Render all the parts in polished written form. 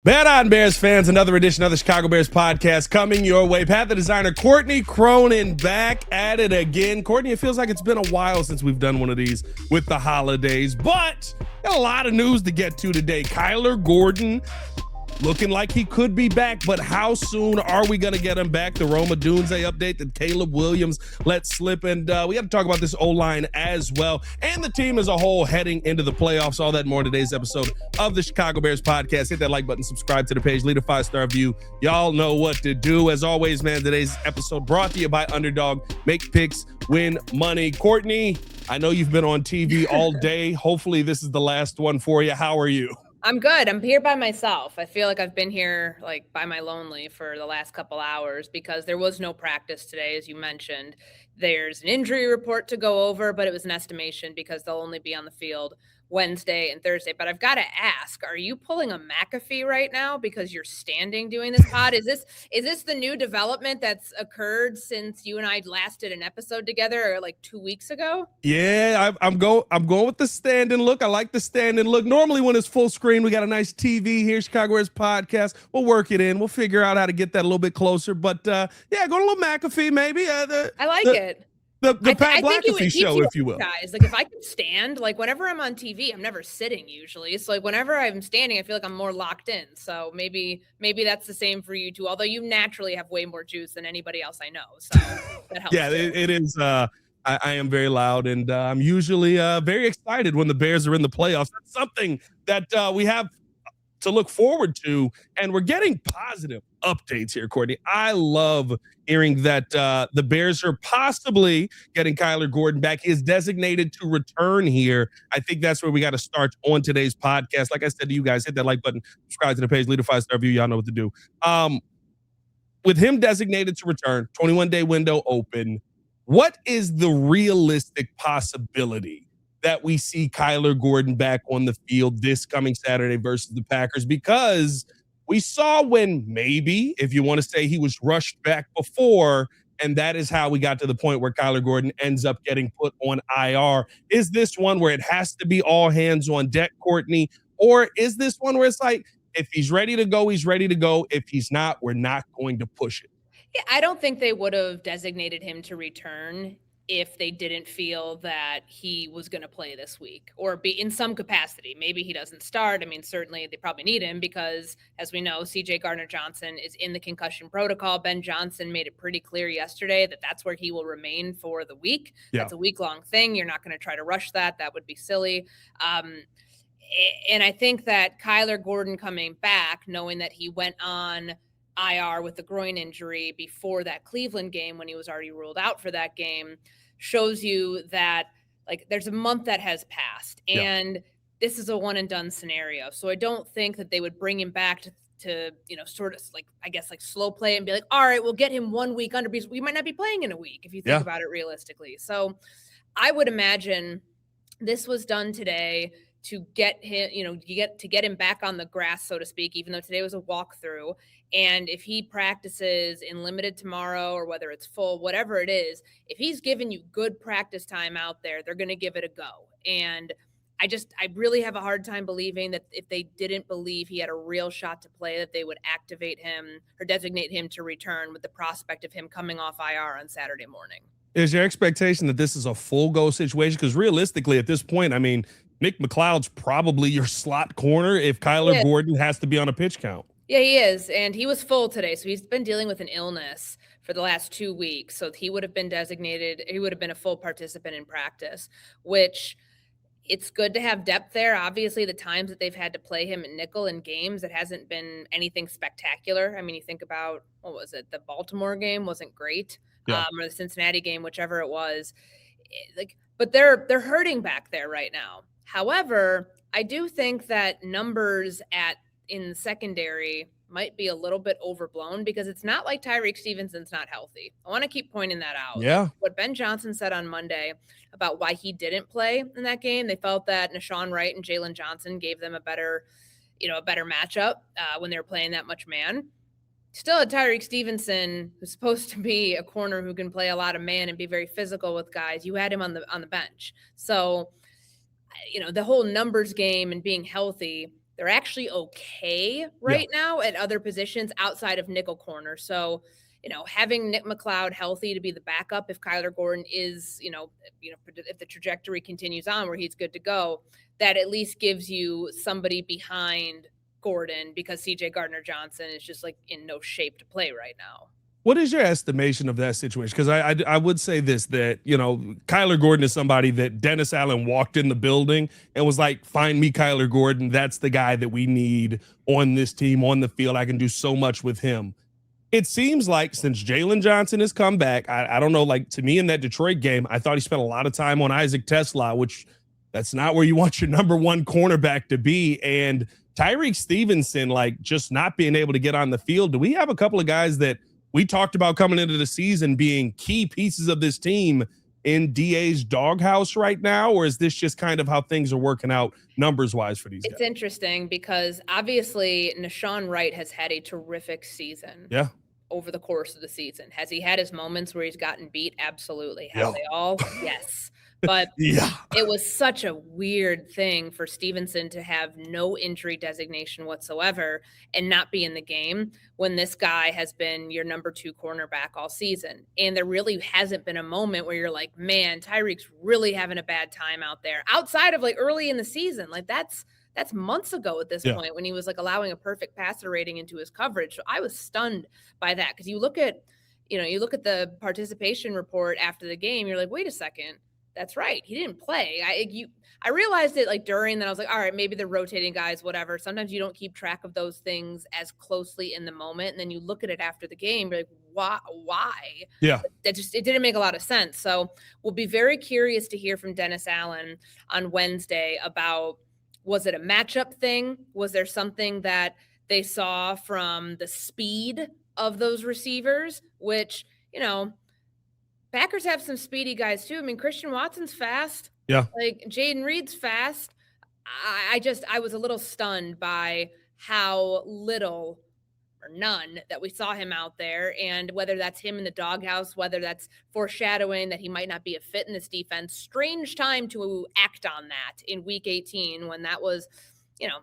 Bet on Bears fans, another edition of the Chicago Bears podcast coming your way. Pat the designer, Courtney Cronin back at it again. Courtney, it feels like it's been a while since we've done one of these with the holidays, but got a lot of news to get to today. Kyler Gordon looking like he could be back, but how soon are we going to get him back? The Rome Odunze update that Caleb Williams let slip, and we got to talk about this O-line as well, and the team as a whole heading into the playoffs. All that and more in today's episode of the Chicago Bears podcast. Hit that like button, subscribe to the page, leave a 5-star review. Y'all know what to do. As always, man, today's episode brought to you by Underdog. Make picks, win money. Courtney, I know you've been on TV all day. Hopefully this is the last one for you. How are you? I'm good. I'm here by myself. I feel like I've been here like by my lonely for the last couple hours because there was no practice today, as you mentioned. There's an injury report to go over, but it was an estimation because they'll only be on the field Wednesday and Thursday. But I've got to ask, are you pulling a McAfee right now because you're standing doing this pod? Is this the new development that's occurred since you and I last did an episode together like 2 weeks ago? Yeah, I'm going with the standing look. I like the standing look. Normally when it's full screen, we got a nice TV here, Chicago Bears podcast. We'll work it in. We'll figure out how to get that a little bit closer. But yeah, go to a little McAfee maybe. I like it. The Pat McAfee show, if you will. Guys, like if I could stand, like whenever I'm on TV, I'm never sitting usually. So like whenever I'm standing, I feel like I'm more locked in. So maybe that's the same for you too. Although you naturally have way more juice than anybody else I know. So that helps. Yeah, it is. I am very loud, and I'm usually very excited when the Bears are in the playoffs. That's something that we have to look forward to, and we're getting positive updates here, Courtney. I love hearing that the Bears are possibly getting Kyler Gordon back. He is designated to return here. I think that's where we got to start on today's podcast. Like I said to you guys, hit that like button, subscribe to the page, leave a 5-star review. Y'all know what to do. With him designated to return, 21-day window open, what is the realistic possibility that we see Kyler Gordon back on the field this coming Saturday versus the Packers? Because we saw when maybe, if you want to say, he was rushed back before, and that is how we got to the point where Kyler Gordon ends up getting put on IR. Is this one where it has to be all hands on deck, Courtney? Or is this one where it's like, if he's ready to go, he's ready to go. If he's not, we're not going to push it? Yeah, I don't think they would have designated him to return if they didn't feel that he was going to play this week or be in some capacity. Maybe he doesn't start. I mean, certainly they probably need him because, as we know, CJ Gardner-Johnson is in the concussion protocol. Ben Johnson made it pretty clear yesterday that that's where he will remain for the week. Yeah. That's a week-long thing. You're not going to try to rush that. That would be silly. And I think that Kyler Gordon coming back, knowing that he went on IR with the groin injury before that Cleveland game when he was already ruled out for that game, shows you that like there's a month that has passed and this is a one and done scenario. So I don't think that they would bring him back to sort of like, I guess, like slow play and be like, all right, we'll get him 1 week under because we might not be playing in a week if you think about it realistically. So I would imagine this was done today to get him, get him back on the grass, so to speak, even though today was a walkthrough. And if he practices in limited tomorrow or whether it's full, whatever it is, if he's giving you good practice time out there, they're going to give it a go. And I really have a hard time believing that if they didn't believe he had a real shot to play, that they would activate him or designate him to return with the prospect of him coming off IR on Saturday morning. Is your expectation that this is a full go situation? Because realistically, at this point, I mean, Nick McLeod's probably your slot corner if Kyler Gordon has to be on a pitch count. Yeah, he is. And he was full today. So he's been dealing with an illness for the last 2 weeks. So he would have been designated. He would have been a full participant in practice, which it's good to have depth there. Obviously, the times that they've had to play him at nickel in games, it hasn't been anything spectacular. I mean, you think about, what was it? The Baltimore game wasn't great. Or the Cincinnati game, whichever it was. But they're hurting back there right now. However, I do think that numbers in the secondary might be a little bit overblown because it's not like Tyreek Stevenson's not healthy. I want to keep pointing that out. Yeah. What Ben Johnson said on Monday about why he didn't play in that game, they felt that Nashawn Wright and Jalen Johnson gave them a better matchup when they were playing that much man. Still had Tyreek Stevenson, who's supposed to be a corner who can play a lot of man and be very physical with guys. You had him on the bench. So, the whole numbers game and being healthy, they're actually okay Yeah. right now at other positions outside of nickel corner. So, having Nick McLeod healthy to be the backup if Kyler Gordon is, if the trajectory continues on where he's good to go, that at least gives you somebody behind Gordon, because CJ Gardner-Johnson is just like in no shape to play right now. What is your estimation of that situation? Because I would say this, that, Kyler Gordon is somebody that Dennis Allen walked in the building and was like, find me Kyler Gordon. That's the guy that we need on this team, on the field. I can do so much with him. It seems like since Jalen Johnson has come back, I don't know, like, to me in that Detroit game, I thought he spent a lot of time on Isaac Tesla, which that's not where you want your number one cornerback to be. And Tyreek Stevenson, like, just not being able to get on the field. Do we have a couple of guys that we talked about coming into the season being key pieces of this team in DA's doghouse right now? Or is this just kind of how things are working out numbers wise for these guys? It's interesting because obviously Nashawn Wright has had a terrific season. Yeah. Over the course of the season. Has he had his moments where he's gotten beat? Absolutely. Have Yeah. they all? Yes. But Yeah. it was such a weird thing for Stevenson to have no injury designation whatsoever and not be in the game when this guy has been your number 2 cornerback all season. And there really hasn't been a moment where you're like, man, Tyreek's really having a bad time out there outside of like early in the season. Like that's months ago at this point when he was like allowing a perfect passer rating into his coverage. So I was stunned by that, because you look at the participation report after the game, you're like, wait a second, that's right, he didn't play. I realized it like during, then I was like, all right, maybe they're rotating guys, whatever. Sometimes you don't keep track of those things as closely in the moment, and then you look at it after the game, you're like, why? Yeah. It didn't make a lot of sense. So we'll be very curious to hear from Dennis Allen on Wednesday about, was it a matchup thing? Was there something that they saw from the speed of those receivers, which, Packers have some speedy guys too. I mean, Christian Watson's fast. Yeah. Like Jaden Reed's fast. I was a little stunned by how little or none that we saw him out there, and whether that's him in the doghouse, whether that's foreshadowing that he might not be a fit in this defense. Strange time to act on that in week 18 when that was,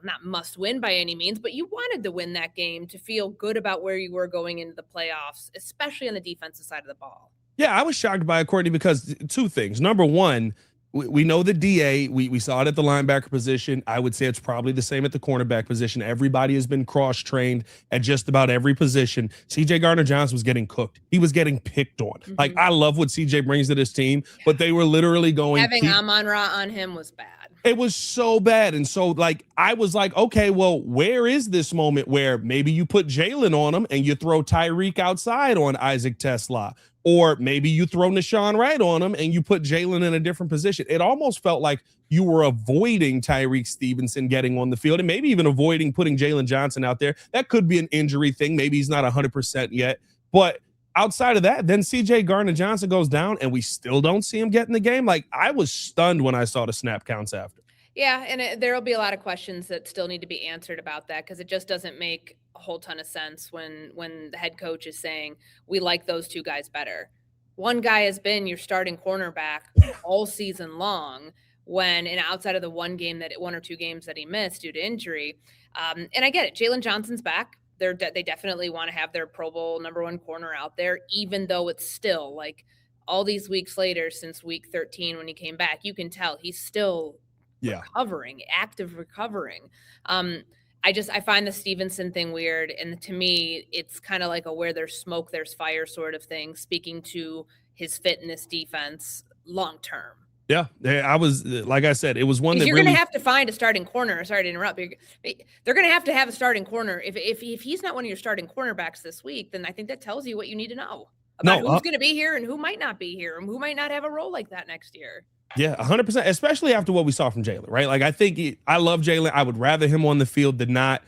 not must win by any means, but you wanted to win that game to feel good about where you were going into the playoffs, especially on the defensive side of the ball. Yeah, I was shocked by it, Courtney, because 2 things. Number one, we know the DA, we saw it at the linebacker position. I would say it's probably the same at the cornerback position. Everybody has been cross-trained at just about every position. CJ Gardner-Johnson was getting cooked. He was getting picked on. Mm-hmm. Like, I love what CJ brings to this team, but they were literally going. Having Amon-Ra on him was bad. It was so bad. And so, like, I was like, okay, well, where is this moment where maybe you put Jalen on him and you throw Tyreek outside on Isaac Tesla? Or maybe you throw Nashawn Wright on him and you put Jalen in a different position. It almost felt like you were avoiding Tyreek Stevenson getting on the field, and maybe even avoiding putting Jalen Johnson out there. That could be an injury thing. Maybe he's not 100% yet. But outside of that, then CJ Gardner-Johnson goes down and we still don't see him get in the game. Like, I was stunned when I saw the snap counts after. Yeah, and there'll be a lot of questions that still need to be answered about that, because it just doesn't make a whole ton of sense when the head coach is saying, we like those 2 guys better. One guy has been your starting cornerback all season long, and outside of the 1 or 2 games that he missed due to injury. And I get it. Jalen Johnson's back. They definitely want to have their Pro Bowl number 1 corner out there, even though it's still like all these weeks later since week 13 when he came back, you can tell he's still recovering, active recovering. I find the Stevenson thing weird. And to me, it's kind of like a where there's smoke, there's fire sort of thing, speaking to his fitness defense long term. Yeah, I was, like I said, it was one that you're going to have to find a starting corner. Sorry to interrupt. They're going to have a starting corner. If he's not one of your starting cornerbacks this week, then I think that tells you what you need to know about who's going to be here and who might not be here and who might not have a role like that next year. Yeah, 100%, especially after what we saw from Jalen, right? Like, I think I love Jalen. I would rather him on the field than not.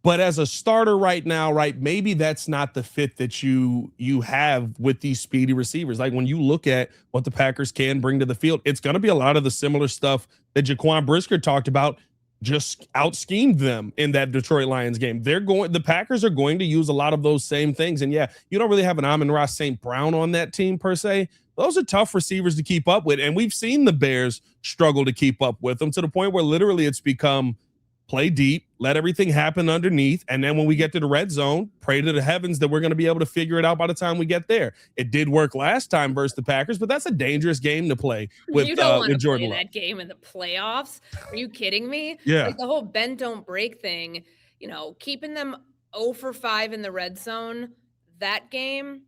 But as a starter right now, right, maybe that's not the fit that you have with these speedy receivers. Like, when you look at what the Packers can bring to the field, it's going to be a lot of the similar stuff that Jaquan Brisker talked about, just out-schemed them in that Detroit Lions game. The Packers are going to use a lot of those same things. And yeah, you don't really have an Amon-Ra St. Brown on that team per se. Those are tough receivers to keep up with. And we've seen the Bears struggle to keep up with them to the point where literally it's become play deep, let everything happen underneath. And then when we get to the red zone, pray to the heavens that we're going to be able to figure it out by the time we get there. It did work last time versus the Packers, but that's a dangerous game to play You don't want to Jordan play Love. that game in the playoffs. Are you kidding me? Yeah. Like the whole bend don't break thing, keeping them 0 for 5 in the red zone, that game,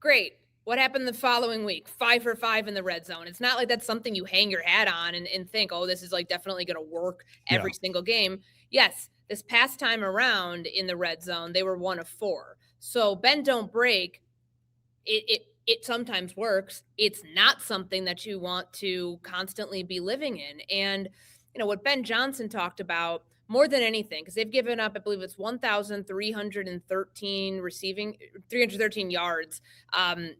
great. What happened the following week? 5 for 5 in the red zone. It's not like that's something you hang your hat on and think, oh, this is like definitely going to work every single game. Yes, this past time around in the red zone, they were 1 of 4. So bend don't break. It sometimes works. It's not something that you want to constantly be living in. And what Ben Johnson talked about more than anything, because they've given up, I believe it's 1,313 receiving, 313 yards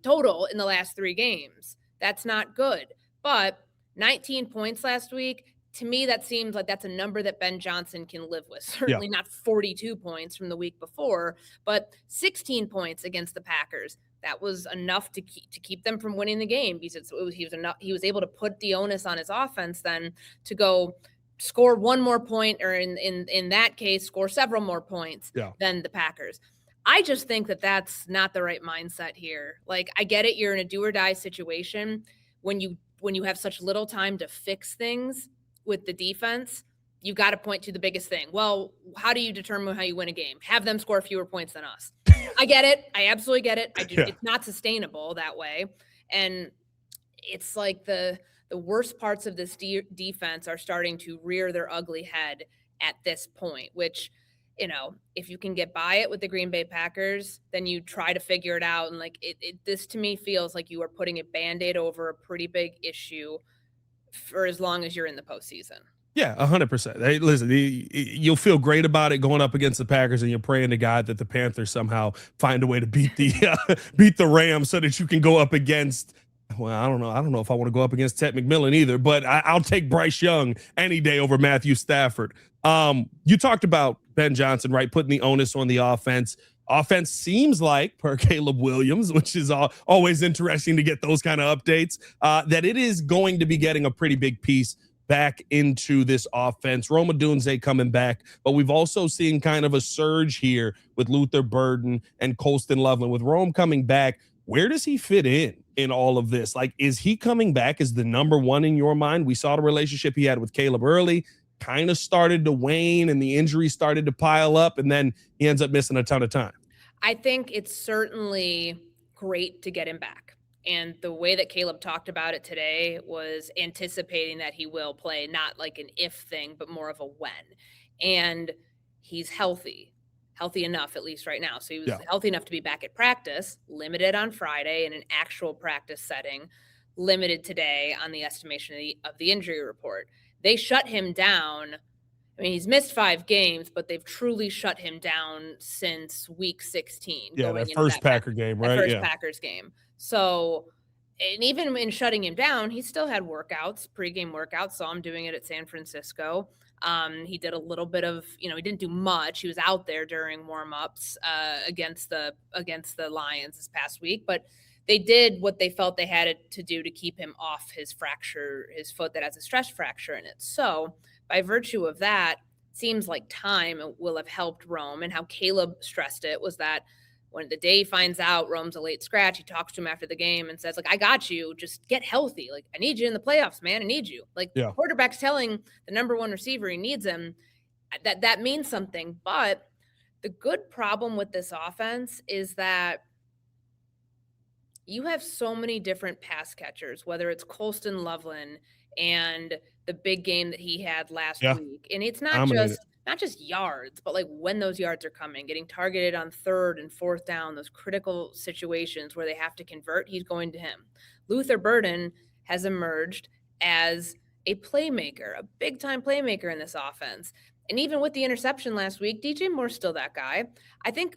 total in the last 3 games. That's not good. But 19 points last week, to me, that seems like that's a number that Ben Johnson can live with. Certainly not 42 points from the week before, but 16 points against the Packers. That was enough to keep them from winning the game, because he was able to put the onus on his offense then to go score one more point, or in that case, score several more points than the Packers. I just think that that's not the right mindset here. Like, I get it. You're in a do or die situation when you have such little time to fix things with the defense. You got to point to the biggest thing. Well, how do you determine how you win a game? Have them score fewer points than us. I get it. I absolutely get it. It's not sustainable that way. And it's like the worst parts of this defense are starting to rear their ugly head at this point, which, if you can get by it with the Green Bay Packers, then you try to figure it out. And like this to me feels like you are putting a Band-Aid over a pretty big issue for as long as you're in the postseason. Yeah, 100%. Hey, listen, you'll feel great about it going up against the Packers, and you're praying to God that the Panthers somehow find a way to beat the Rams so that you can go up against. Well, I don't know if I want to go up against Ted McMillan either, but I'll take Bryce Young any day over Matthew Stafford. You talked about Ben Johnson, right? Putting the onus on the offense. Offense seems like, per Caleb Williams, which is always interesting to get those kind of updates, that it is going to be getting a pretty big piece back into this offense. Rome Odunze coming back, but we've also seen kind of a surge here with Luther Burden and Colston Loveland. With Rome coming back, where does he fit in all of this? Like, is he coming back as the number one in your mind? We saw the relationship he had with Caleb early, kind of started to wane, and the injuries started to pile up, and then he ends up missing a ton of time. I think it's certainly great to get him back. And the way that Caleb talked about it today was anticipating that he will play, not like an if thing, but more of a when. And he's healthy enough, at least right now. So he was healthy enough to be back at practice, limited on Friday in an actual practice setting, limited today on the estimation of the injury report. They shut him down. I mean, he's missed 5 games, but they've truly shut him down since week 16. Yeah, that first Packers game, right? That first Packers game. So, and even in shutting him down, he still had workouts, pregame workouts. Saw him doing it at San Francisco. He did a little bit of, he didn't do much. He was out there during warmups against the Lions this past week, but they did what they felt they had to do to keep him off his foot that has a stress fracture in it. So, by virtue of that, seems like time will have helped Rome. And how Caleb stressed it was that when the day he finds out Rome's a late scratch, he talks to him after the game and says, like, I got you. Just get healthy. Like, I need you in the playoffs, man. I need you. Like, quarterback's telling the number one receiver he needs him. That means something. But the good problem with this offense is that you have so many different pass catchers, whether it's Colston Loveland and the big game that he had last week. And it's not just yards, but like when those yards are coming, getting targeted on 3rd and 4th down, those critical situations where they have to convert, he's going to him. Luther Burden has emerged as a playmaker, a big-time playmaker in this offense. And even with the interception last week, DJ Moore's still that guy. I think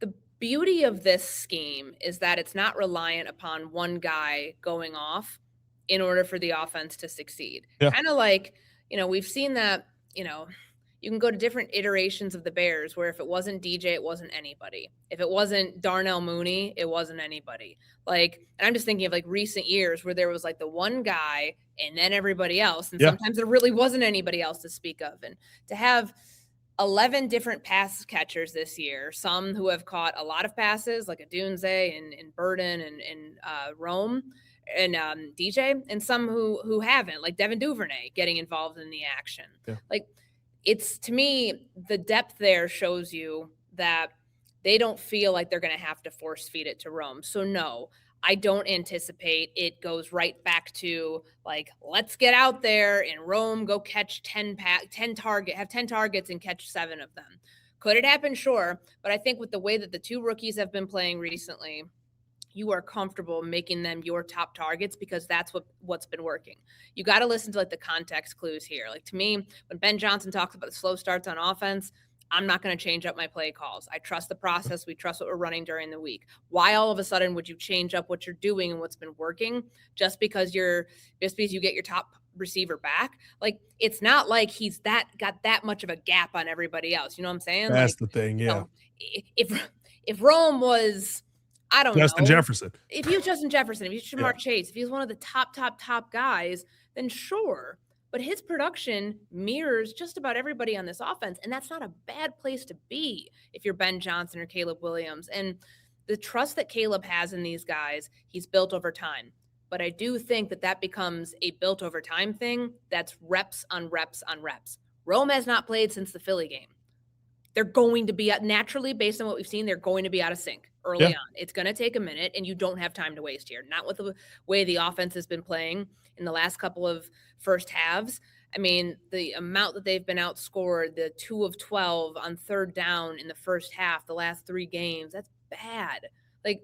the beauty of this scheme is that it's not reliant upon one guy going off in order for the offense to succeed. Kind of like, we've seen that, you can go to different iterations of the Bears where if it wasn't DJ, it wasn't anybody. If it wasn't Darnell Mooney, it wasn't anybody. Like, and I'm just thinking of like recent years where there was like the one guy and then everybody else. And sometimes there really wasn't anybody else to speak of. And to have 11 different pass catchers this year, some who have caught a lot of passes like Odunze and Burden and Rome and DJ, and some who haven't, like Devin Duvernay getting involved in the action. Yeah. Like, it's, to me, the depth there shows you that they don't feel like they're going to have to force feed it to Rome. So no, I don't anticipate it goes right back to like, let's get out there and Rome go catch 10 targets and catch 7 of them. Could it happen? Sure. But I think with the way that the 2 rookies have been playing recently, you are comfortable making them your top targets because that's what's been working. You got to listen to like the context clues here. Like, to me, when Ben Johnson talks about the slow starts on offense, I'm not going to change up my play calls. I trust the process. We trust what we're running during the week. Why all of a sudden would you change up what you're doing and what's been working just because you get your top receiver back? Like, it's not like he's got that much of a gap on everybody else. You know what I'm saying? That's like, the thing. Yeah. If Rome was, I don't Justin know. Jefferson. If he was Justin Jefferson, if he was Jamar Chase, if he was one of the top guys, then sure. But his production mirrors just about everybody on this offense, and that's not a bad place to be if you're Ben Johnson or Caleb Williams. And the trust that Caleb has in these guys, he's built over time. But I do think that becomes a built over time thing that's reps on reps on reps. Rome has not played since the Philly game. They're going to be naturally, based on what we've seen, they're going to be out of sync early on. It's going to take a minute, and you don't have time to waste here. Not with the way the offense has been playing in the last couple of first halves. I mean, the amount that they've been outscored, the 2 of 12 on third down in the first half, the last 3 games, that's bad. Like,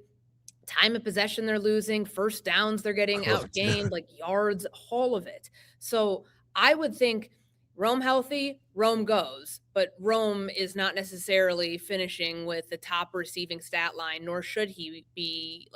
time of possession they're losing, first downs they're getting outgained, like yards, all of it. So I would think Rome healthy, Rome goes, but Rome is not necessarily finishing with the top receiving stat line, nor should he be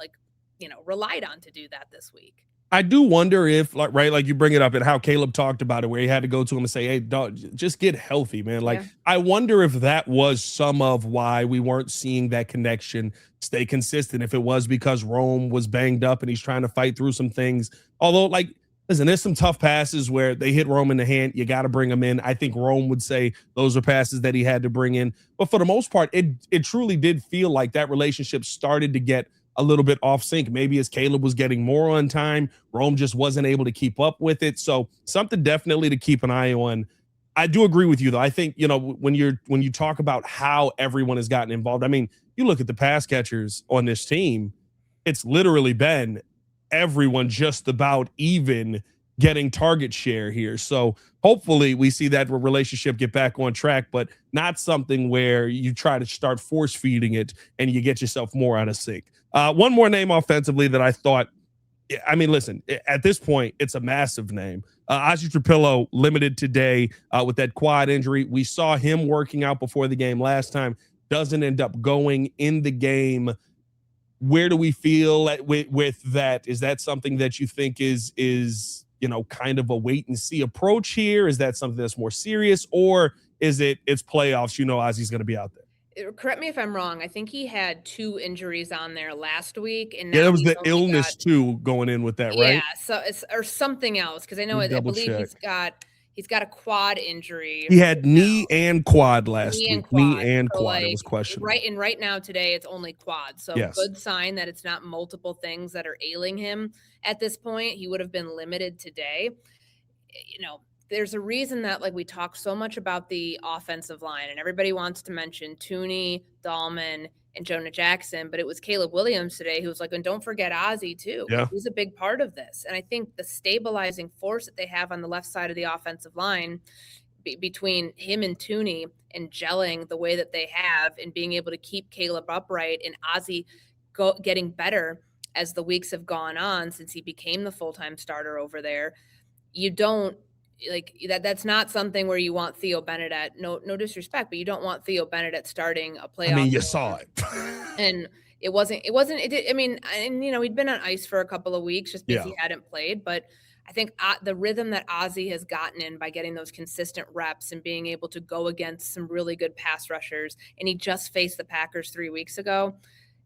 relied on to do that this week. I do wonder if, like you bring it up and how Caleb talked about it, where he had to go to him and say, hey, dog, just get healthy, man. Like, I wonder if that was some of why we weren't seeing that connection stay consistent. If it was because Rome was banged up and he's trying to fight through some things. Although, like, listen, there's some tough passes where they hit Rome in the hand. You got to bring him in. I think Rome would say those are passes that he had to bring in. But for the most part, it truly did feel like that relationship started to get a little bit off sync. Maybe as Caleb was getting more on time, Rome just wasn't able to keep up with it. So something definitely to keep an eye on. I do agree with you, though. I think, when you talk about how everyone has gotten involved, I mean, you look at the pass catchers on this team, it's literally been everyone just about even getting target share here. So hopefully we see that relationship get back on track, but not something where you try to start force feeding it and you get yourself more out of sync. One more name offensively that I thought, I mean, listen, at this point, it's a massive name. Ozzie Trapillo limited today with that quad injury. We saw him working out before the game last time, doesn't end up going in the game. Where do we feel with that? Is that something that you think is kind of a wait and see approach here? Is that something that's more serious, or is it's playoffs? Ozzie's going to be out there. Correct me if I'm wrong. I think he had 2 injuries on there last week, and there was the illness too going in with that, right? Yeah, so or something else, because I know I believe he's got a quad injury. He had knee and quad last week. Knee and so quad. It was questionable. Right now today it's only quad. So good sign that it's not multiple things that are ailing him at this point. He would have been limited today. There's a reason that we talk so much about the offensive line, and everybody wants to mention Tooney, Dahlman, and Jonah Jackson, but it was Caleb Williams today who was like, and don't forget Ozzie too. Yeah. He's a big part of this. And I think the stabilizing force that they have on the left side of the offensive line between him and Tooney and gelling the way that they have and being able to keep Caleb upright and Ozzie getting better as the weeks have gone on since he became the full-time starter over there. You don't that's not something where you want Theo Bennett no disrespect, but you don't want Theo Bennett starting a playoff. I mean, you saw it. And he'd been on ice for a couple of weeks just because he hadn't played, but I think the rhythm that Ozzie has gotten in by getting those consistent reps and being able to go against some really good pass rushers, and he just faced the Packers 3 weeks ago,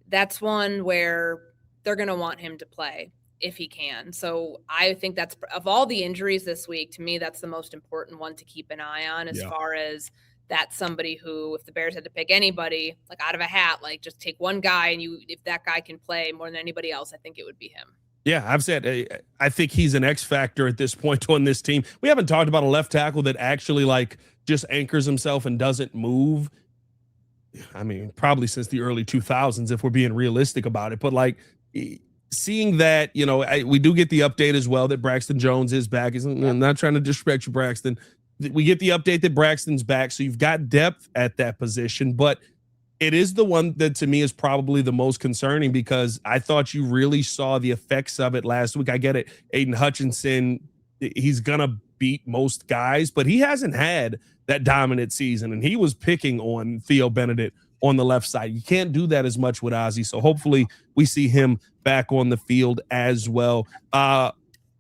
that's one where they're going to want him to play if he can. So I think that's, of all the injuries this week, to me, that's the most important one to keep an eye on as far as that's somebody who, if the Bears had to pick anybody, like out of a hat, like just take one guy and if that guy can play more than anybody else, I think it would be him. Yeah, I've said I think he's an X factor at this point on this team. We haven't talked about a left tackle that actually like just anchors himself and doesn't move. I mean, probably since the early 2000s, if we're being realistic about it. But like seeing that, we do get the update as well that Braxton Jones is back. I'm not trying to disrespect you, Braxton. We get the update that Braxton's back. So you've got depth at that position, but it is the one that to me is probably the most concerning because I thought you really saw the effects of it last week. I get it. Aiden Hutchinson, he's going to beat most guys, but he hasn't had that dominant season, and he was picking on Theo Benedict on the left side. You can't do that as much with Ozzie, so hopefully we see him back on the field as well.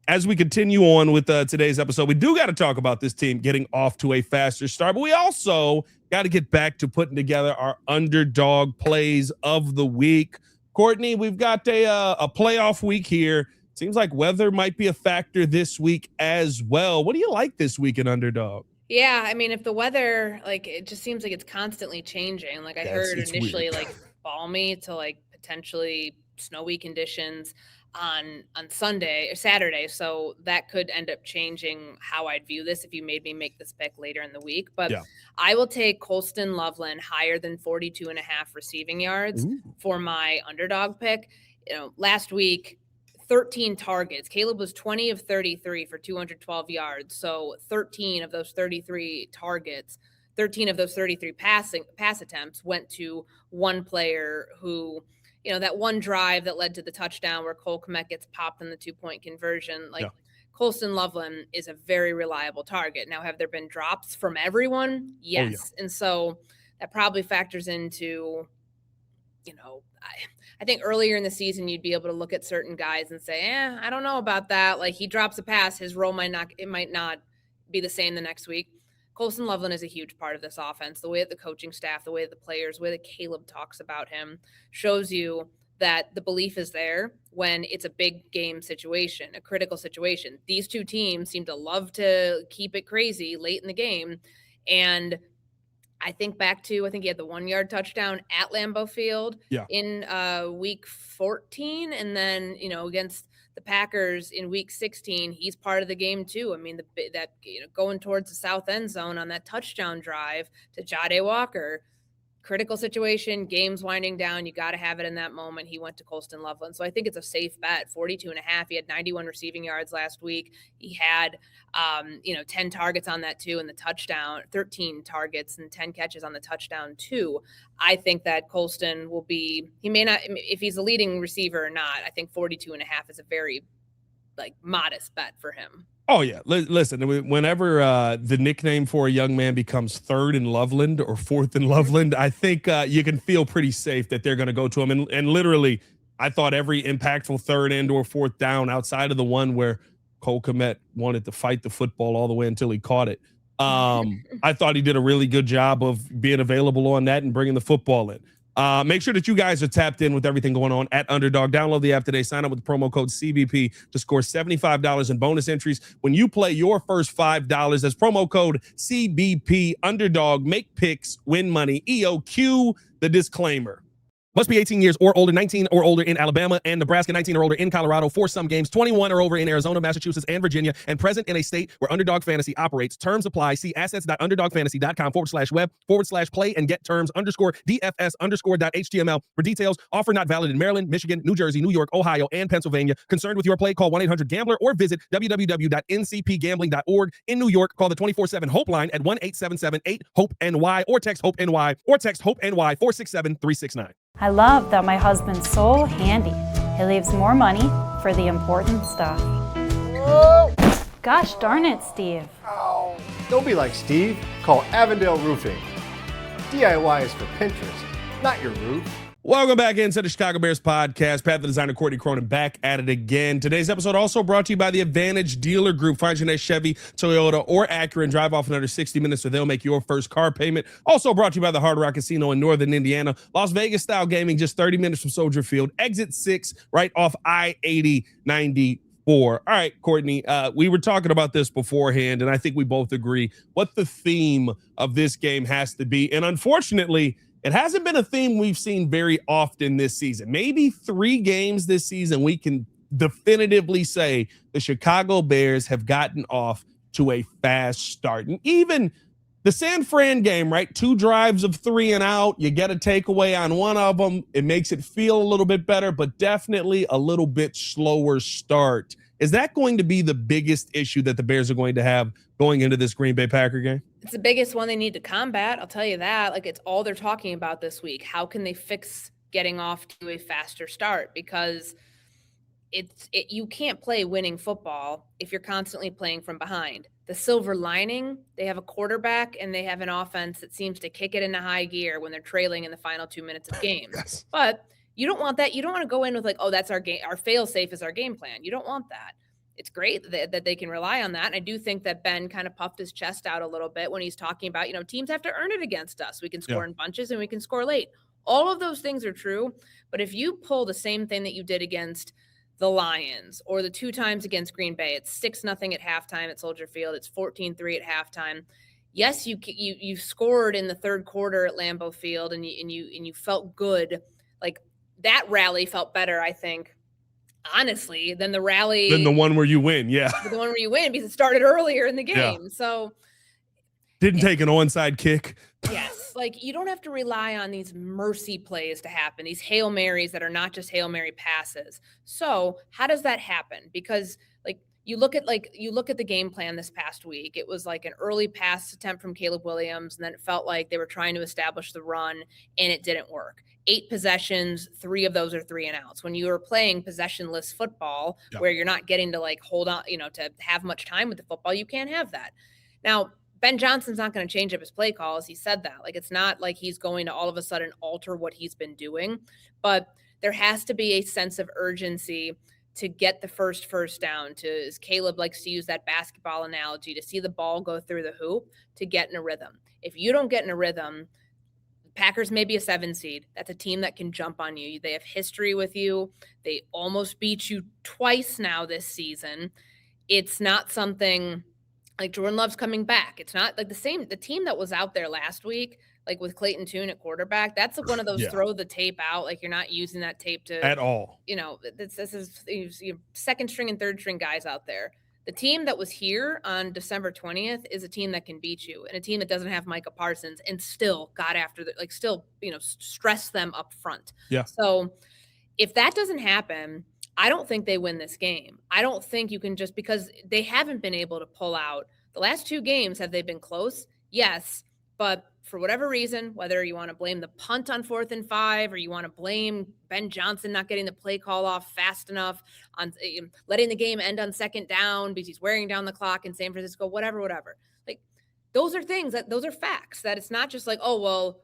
As we continue on with today's episode, we do got to talk about this team getting off to a faster start, but we also got to get back to putting together our underdog plays of the week. Courtney, we've got a playoff week here. Seems like weather might be a factor this week as well. What do you like this week in Underdog? Yeah, I mean, if the weather, like, it just seems like it's constantly changing. Like, I heard initially, like, balmy to, like, potentially snowy conditions on Sunday or Saturday. So that could end up changing how I'd view this if you made me make this pick later in the week. But yeah. I will take Colston Loveland higher than 42.5 receiving yards for my underdog pick. Last week, 13 targets. Caleb was 20 of 33 for 212 yards. So 13 of those 33 targets, 13 of those 33 pass attempts went to one player who, that one drive that led to the touchdown where Cole Kmet gets popped in the 2-point conversion. Colston Loveland is a very reliable target. Now, have there been drops from everyone? Yes. Oh, yeah. And so that probably factors into, I think earlier in the season, you'd be able to look at certain guys and say, I don't know about that. Like, he drops a pass, his role might not be the same the next week. Colston Loveland is a huge part of this offense. The way that the coaching staff, the way that the players, the way that Caleb talks about him shows you that the belief is there when it's a big game situation, a critical situation. These two teams seem to love to keep it crazy late in the game. And I think back to, I think he had the 1-yard touchdown at Lambeau Field in week 14. And then, against the Packers in week 16, he's part of the game too. I mean, going towards the south end zone on that touchdown drive to Jade Walker, critical situation, game's winding down. You got to have it in that moment. He went to Colston Loveland. So I think it's a safe bet. 42.5. He had 91 receiving yards last week. He had, 10 targets on that too. And the touchdown, 13 targets and 10 catches on the touchdown too. I think that Colston will be, he may not, if he's a leading receiver or not, I think 42.5 is a very modest bet for him. Oh, yeah. Listen, whenever the nickname for a young man becomes third in Loveland or fourth in Loveland, I think you can feel pretty safe that they're going to go to him. And literally, I thought every impactful third and or fourth down outside of the one where Cole Kmet wanted to fight the football all the way until he caught it. I thought he did a really good job of being available on that and bringing the football in. Make sure that you guys are tapped in with everything going on at Underdog. Download the app today. Sign up with the promo code CBP to score $75 in bonus entries. When you play your first $5, that's promo code CBP. Underdog. Make picks, win money. EOQ, the disclaimer. Must be 18 years or older, 19 or older in Alabama and Nebraska, 19 or older in Colorado for some games, 21 or over in Arizona, Massachusetts, and Virginia, and present in a state where Underdog Fantasy operates. Terms apply. See assets.underdogfantasy.com/web/play and get terms _DFS_.html for details. Offer not valid in Maryland, Michigan, New Jersey, New York, Ohio, and Pennsylvania. Concerned with your play? Call 1-800-GAMBLER or visit www.ncpgambling.org. In New York, call the 24/7 Hope line at 1-877-8-HOPE-NY or text HOPE-NY 467-369. I love that my husband's so handy. He leaves more money for the important stuff. Whoa. Gosh darn it, Steve. Ow. Don't be like Steve. Call Avondale Roofing. DIY is for Pinterest, not your roof. Welcome back into the Chicago Bears podcast. Pat the designer, Courtney Cronin, back at it again. Today's episode also brought to you by the Advantage Dealer Group. Find your next Chevy, Toyota, or Acura and drive off in under 60 minutes, or they'll make your first car payment. Also brought to you by the Hard Rock Casino in Northern Indiana. Las Vegas style gaming, just 30 minutes from Soldier Field. Exit 6, right off I-80 95. 4. All right, Courtney, we were talking about this beforehand, and I think we both agree what the theme of this game has to be. And unfortunately, it hasn't been a theme we've seen very often this season. Maybe 3 games this season we can definitively say the Chicago Bears have gotten off to a fast start. And even the San Fran game, right? 2 drives of 3 and out. You get a takeaway on one of them. It makes it feel a little bit better, but definitely a little bit slower start. Is that going to be the biggest issue that the Bears are going to have going into this Green Bay Packer game? It's the biggest one they need to combat. I'll tell you that. Like, it's all they're talking about this week. How can they fix getting off to a faster start? Because you can't play winning football if you're constantly playing from behind. The silver lining, they have a quarterback and they have an offense that seems to kick it into high gear when they're trailing in the final 2 minutes of games. Yes. But you don't want that. You don't want to go in with like, oh, that's our game. Our fail safe is our game plan. You don't want that. It's great that they can rely on that. And I do think that Ben kind of puffed his chest out a little bit when he's talking about, teams have to earn it against us. We can score in bunches and we can score late. All of those things are true. But if you pull the same thing that you did against the Lions or the 2 times against Green Bay, it's 6-0 at halftime at Soldier Field. It's 14-3 at halftime. Yes, you scored in the third quarter at Lambeau Field and you felt good. Like, that rally felt better, I think, honestly, than the rally. Than the one where you win, yeah. The one where you win because it started earlier in the game. Yeah. So didn't take an onside kick. Yes, like, you don't have to rely on these mercy plays to happen, these Hail Marys that are not just Hail Mary passes. So how does that happen? Because you look at the game plan this past week. It was like an early pass attempt from Caleb Williams, and then it felt like they were trying to establish the run, and it didn't work. 8 possessions, 3 of those are 3 and outs. When you are playing possessionless football, where you're not getting to hold on, to have much time with the football, you can't have that. Now, Ben Johnson's not going to change up his play calls. He said that. It's not like he's going to all of a sudden alter what he's been doing, but there has to be a sense of urgency to get the first down, as Caleb likes to use that basketball analogy, to see the ball go through the hoop, to get in a rhythm. If you don't get in a rhythm, Packers may be a 7 seed. That's a team that can jump on you. They have history with you. They almost beat you twice now this season. It's not something like Jordan Love's coming back. It's not like the team that was out there last week, like with Clayton Tune at quarterback. That's one of those throw the tape out. Like, you're not using that tape to at all. This is second string and third string guys out there. The team that was here on December 20th is a team that can beat you, and a team that doesn't have Micah Parsons and still got after stress them up front. Yeah. So if that doesn't happen, I don't think they win this game. I don't think you can, just because they haven't been able to pull out. The last 2 games, have they been close? Yes. But for whatever reason, whether you want to blame the punt on 4th and 5, or you want to blame Ben Johnson not getting the play call off fast enough, on letting the game end on 2nd down because he's wearing down the clock in San Francisco, whatever. Like, those are facts, that it's not just like, oh, well,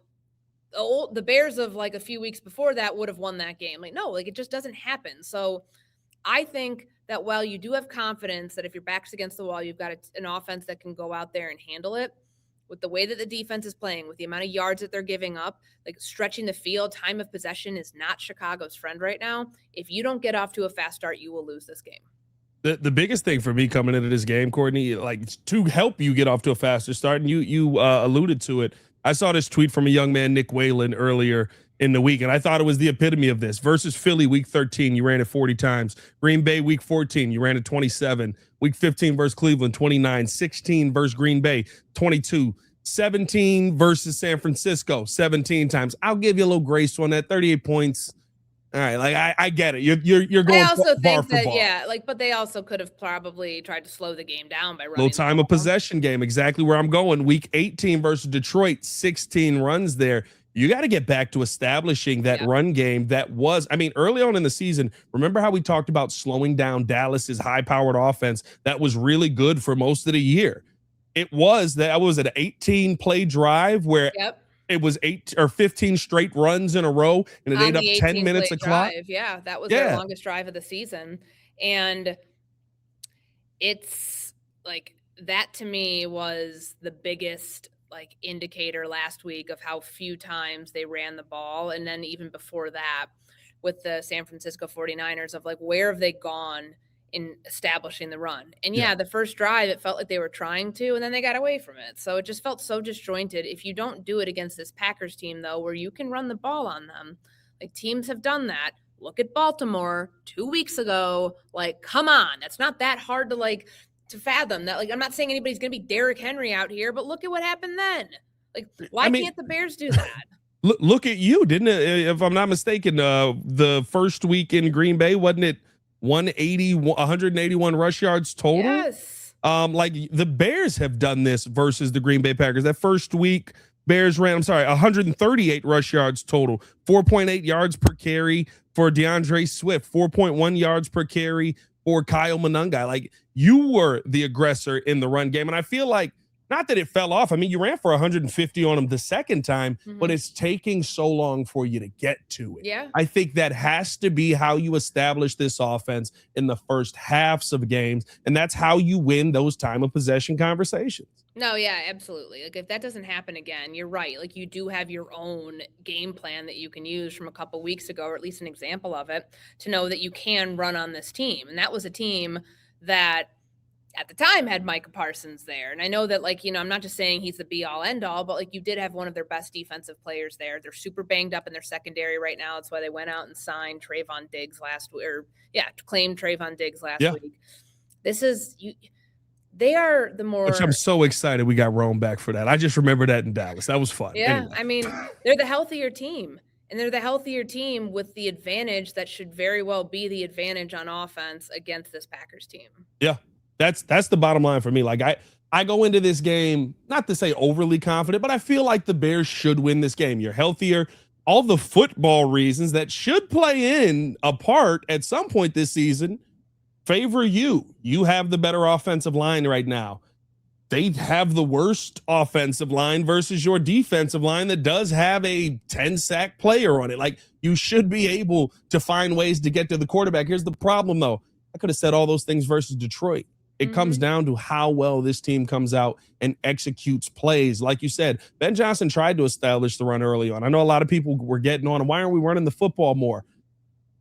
the Bears of like a few weeks before that would have won that game. No, it just doesn't happen. So I think that while you do have confidence that if your back's against the wall, you've got an offense that can go out there and handle it, with the way that the defense is playing, with the amount of yards that they're giving up, stretching the field, time of possession is not Chicago's friend right now. If you don't get off to a fast start, you will lose this game. The biggest thing for me coming into this game, Courtney, to help you get off to a faster start, and you alluded to it. I saw this tweet from a young man, Nick Whalen, earlier in the week, and I thought it was the epitome of this. Versus Philly, week 13, you ran it 40 times. Green Bay, week 14, you ran it 27. Week 15 versus Cleveland, 29. 16 versus Green Bay, 22. 17 versus San Francisco, 17 times. I'll give you a little grace on that. 38 points. All right, I get it. You're going I also bar think for that bar. but they also could have probably tried to slow the game down by running little time of possession game. Exactly where I'm going. Week 18 versus Detroit, 16 runs there. You got to get back to establishing that run game that was, early on in the season, remember how we talked about slowing down Dallas's high-powered offense that was really good for most of the year? It was an 18-play drive where it was 8 or 15 straight runs in a row, and it ate up 10 minutes of clock. Yeah, that was their longest drive of the season. And it's like, that to me was the biggest indicator last week of how few times they ran the ball. And then even before that, with the San Francisco 49ers, of where have they gone in establishing the run. And yeah, the first drive, it felt like they were trying to, and then they got away from it. So it just felt so disjointed. If you don't do it against this Packers team, though, where you can run the ball on them, like teams have done that. Look at Baltimore 2 weeks ago. Like, come on. That's not that hard to fathom that. Like, I'm not saying anybody's going to be Derrick Henry out here, but look at what happened then. Like, why can't the Bears do that? Look at you, didn't it? If I'm not mistaken, the first week in Green Bay, wasn't it 181 rush yards total? Yes. Like the Bears have done this versus the Green Bay Packers. That first week, Bears ran, 138 rush yards total, 4.8 yards per carry for DeAndre Swift, 4.1 yards per carry for Kyle Monangai. Like you were the aggressor in the run game. And I feel like, not that it fell off. I mean, you ran for 150 on them the second time, but it's taking so long for you to get to it. Yeah. I think that has to be how you establish this offense in the first halves of games. And that's how you win those time of possession conversations. No, yeah, absolutely. Like if that doesn't happen again, you're right. Like you do have your own game plan that you can use from a couple weeks ago, or at least an example of it, to know that you can run on this team. And that was a team that at the time had Micah Parsons there. And I know that, like, you know, I'm not just saying he's the be all end all, but like you did have one of their best defensive players there. They're super banged up in their secondary right now. That's why they went out and signed Trayvon Diggs claimed Trayvon Diggs last week. This is they are the more. Which I'm so excited we got Rome back for that. I just remember that in Dallas. That was fun. Yeah. Anyway. I mean, they're the healthier team. And they're the healthier team with the advantage that should very well be the advantage on offense against this Packers team. Yeah. That's the bottom line for me. Like I go into this game, not to say overly confident, but I feel like the Bears should win this game. You're healthier. All the football reasons that should play in a part at some point this season favor you. You have the better offensive line right now. They have the worst offensive line versus your defensive line that does have a 10-sack player on it. Like you should be able to find ways to get to the quarterback. Here's the problem though. I could have said all those things versus Detroit. It comes down to how well this team comes out and executes plays. Like you said, Ben Johnson tried to establish the run early on. I know a lot of people were getting on, why aren't we running the football more?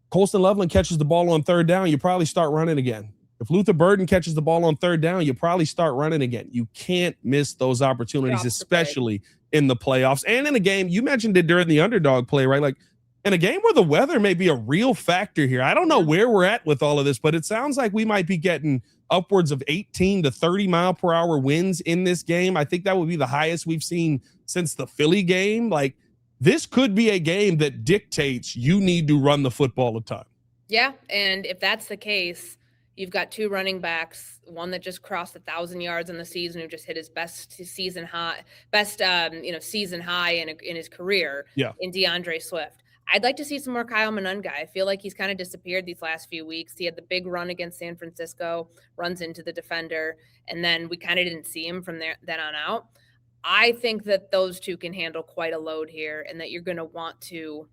Colston Loveland catches the ball on third down, you probably start running again. If Luther Burden catches the ball on third down, you probably start running again. You can't miss those opportunities, especially in the playoffs and in a game. You mentioned it during the underdog play, right? Like in a game where the weather may be a real factor here. I don't know where we're at with all of this, but it sounds like we might be getting upwards of 18 to 30 mile per hour winds in this game. I think that would be the highest we've seen since the Philly game. Like this could be a game that dictates you need to run the football a ton. Yeah. And if that's the case, you've got two running backs, one that just crossed 1,000 yards in the season, who just hit his season high in his career in DeAndre Swift. I'd like to see some more Kyle Monangai. I feel like he's kind of disappeared these last few weeks. He had the big run against San Francisco, runs into the defender, and then we kind of didn't see him from then on out. I think that those two can handle quite a load here, and that you're going to want to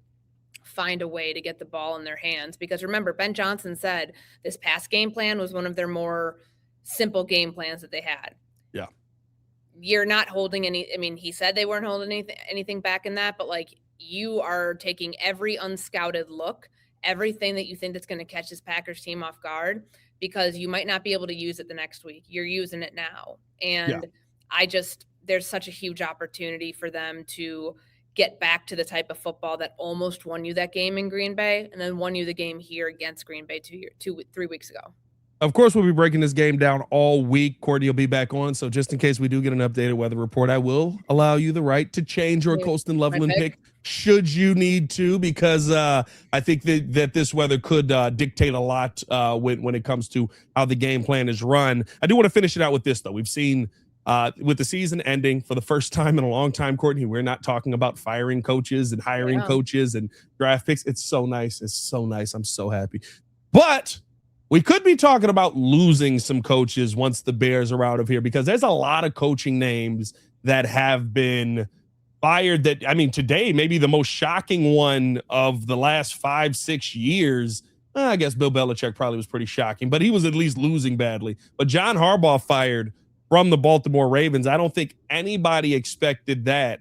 find a way to get the ball in their hands. Because remember, Ben Johnson said this past game plan was one of their more simple game plans that they had. Yeah. You're not holding any. I mean, he said they weren't holding anything back in that, but like, you are taking every unscouted look, everything that you think that's going to catch this Packers team off guard, because you might not be able to use it the next week. You're using it now. And there's such a huge opportunity for them to get back to the type of football that almost won you that game in Green Bay and then won you the game here against Green Bay 3 weeks ago. Of course, we'll be breaking this game down all week. Courtney will be back on. So just in case we do get an updated weather report, I will allow you the right to change your Colston Loveland pick should you need to, because I think that this weather could dictate a lot when it comes to how the game plan is run. I do want to finish it out with this, though. We've seen with the season ending for the first time in a long time, Courtney, we're not talking about firing coaches and hiring coaches and draft picks. It's so nice. It's so nice. I'm so happy. But we could be talking about losing some coaches once the Bears are out of here, because there's a lot of coaching names that have been fired that, I mean, today, maybe the most shocking one of the last 5-6 years. I guess Bill Belichick probably was pretty shocking, but he was at least losing badly. But John Harbaugh fired from the Baltimore Ravens. I don't think anybody expected that.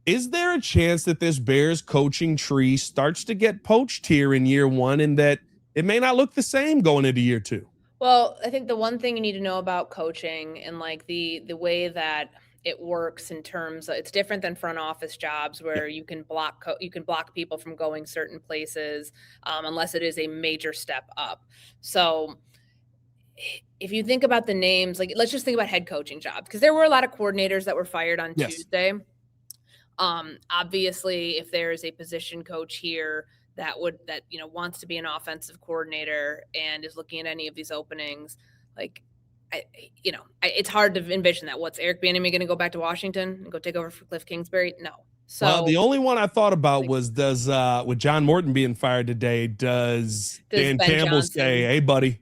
Is there a chance that this Bears coaching tree starts to get poached here in year one, and that it may not look the same going into year 2. Well, I think the one thing you need to know about coaching and like the way that it works in terms of, it's different than front office jobs where you can block people from going certain places unless it is a major step up. So if you think about the names, like let's just think about head coaching jobs, because there were a lot of coordinators that were fired on Tuesday. Obviously, if there is a position coach here that wants to be an offensive coordinator and is looking at any of these openings, like it's hard to envision that. What's Eric Bieniemy going to go back to Washington and go take over for Cliff Kingsbury? No. So the only one I thought about was with John Morton being fired today, does Dan Campbell say, "Hey, buddy,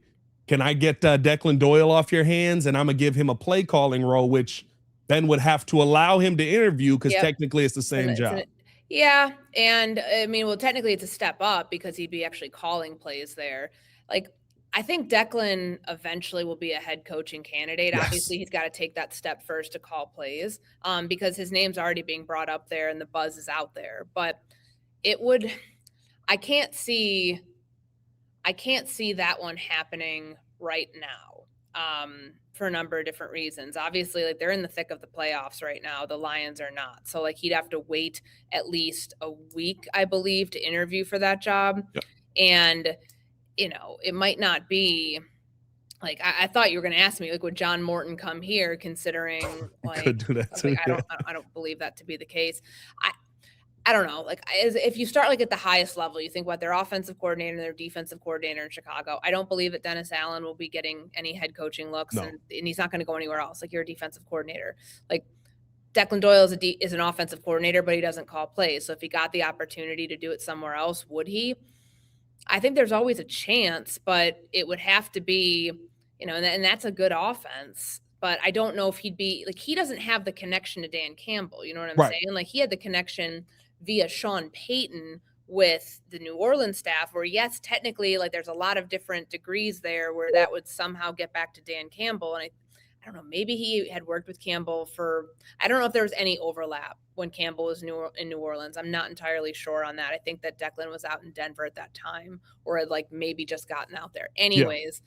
can I get Declan Doyle off your hands, and I'm gonna give him a play calling role," which Ben would have to allow him to interview because technically it's the same job. Yeah, and I mean, well, technically it's a step up because he'd be actually calling plays there. Like, I think Declan eventually will be a head coaching candidate. Yes. Obviously, he's got to take that step first to call plays because his name's already being brought up there and the buzz is out there. But I can't see that one happening right now for a number of different reasons. Obviously, like they're in the thick of the playoffs right now. The Lions are not. So like he'd have to wait at least a week, I believe, to interview for that job. Yep. And it might not be like I thought you were going to ask me, like, would John Morton come here? Considering, like, could do that too, I don't believe that to be the case. I don't know. Like, if you start like at the highest level, you think about their offensive coordinator and their defensive coordinator in Chicago. I don't believe that Dennis Allen will be getting any head coaching looks, and he's not going to go anywhere else. Like, you're a defensive coordinator. Like, Declan Doyle is an offensive coordinator, but he doesn't call plays. So if he got the opportunity to do it somewhere else, would he? I think there's always a chance, but it would have to be, and that's a good offense. But I don't know if he'd be like, he doesn't have the connection to Dan Campbell. You know what I'm saying? Like, he had the connection via Sean Payton with the New Orleans staff, where yes, technically, like there's a lot of different degrees there where that would somehow get back to Dan Campbell. And I don't know, maybe he had worked with Campbell I don't know if there was any overlap when Campbell was in New Orleans. I'm not entirely sure on that. I think that Declan was out in Denver at that time, or had like maybe just gotten out there. Anyways,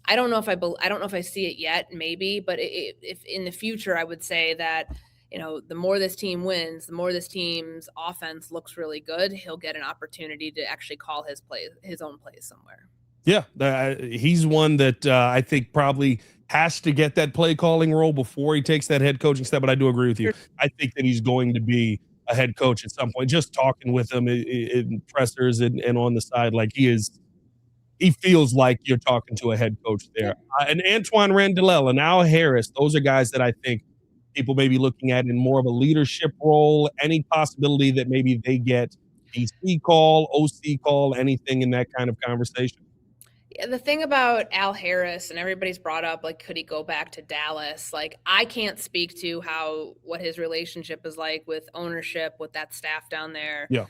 I don't know if I see it yet, maybe, but if in the future, I would say that, the more this team wins, the more this team's offense looks really good, he'll get an opportunity to actually call his own plays somewhere. Yeah, he's one that I think probably has to get that play calling role before he takes that head coaching step. But I do agree with you. I think that he's going to be a head coach at some point. Just talking with him in pressers and on the side, like he feels like you're talking to a head coach there. And Antoine Randall and Al Harris, those are guys that I think people may be looking at in more of a leadership role. Any possibility that maybe they get DC call, OC call, anything in that kind of conversation? Yeah, the thing about Al Harris, and everybody's brought up, like, could he go back to Dallas? Like, I can't speak to what his relationship is like with ownership, with that staff down there. Yeah.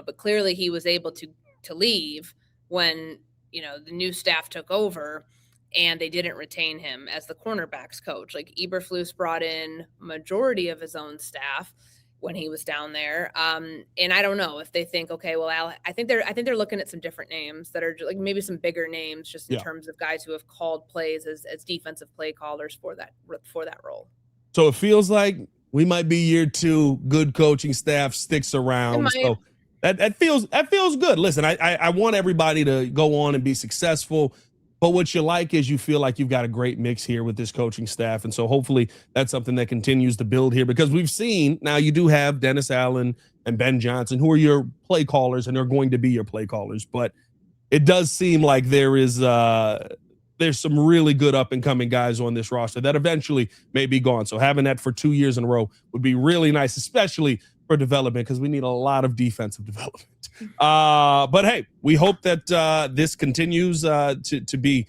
But clearly he was able to leave when, the new staff took over and they didn't retain him as the cornerbacks coach. Like, Eberflus brought in majority of his own staff when he was down there. And I don't know if they think, okay, well, Al, I think they're looking at some different names that are like maybe some bigger names, just in terms of guys who have called plays as defensive play callers for that role. So it feels like we might be year 2. Good coaching staff sticks around. So that feels good. Listen, I want everybody to go on and be successful. But what you like is you feel like you've got a great mix here with this coaching staff. And so hopefully that's something that continues to build here, because we've seen now you do have Dennis Allen and Ben Johnson, who are your play callers and are going to be your play callers. But it does seem like there's some really good up and coming guys on this roster that eventually may be gone. So having that for 2 years in a row would be really nice, especially for development, because we need a lot of defensive development. But hey, we hope that this continues to be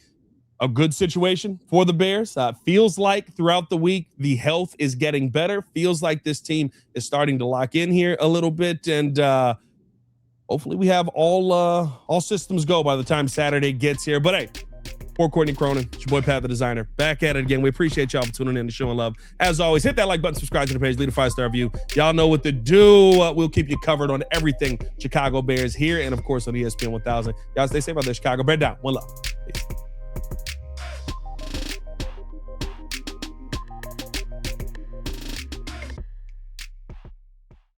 a good situation for the Bears. Feels like throughout the week the health is getting better. Feels like this team is starting to lock in here a little bit, and hopefully we have all systems go by the time Saturday gets here. But hey, For Courtney Cronin, it's your boy Pat the Designer. Back at it again. We appreciate y'all for tuning in and showing love. As always, hit that like button, subscribe to the page, leave a 5-star review. Y'all know what to do. We'll keep you covered on everything Chicago Bears here and, of course, on ESPN 1000. Y'all stay safe out there, Chicago. Bear down. One love. Peace.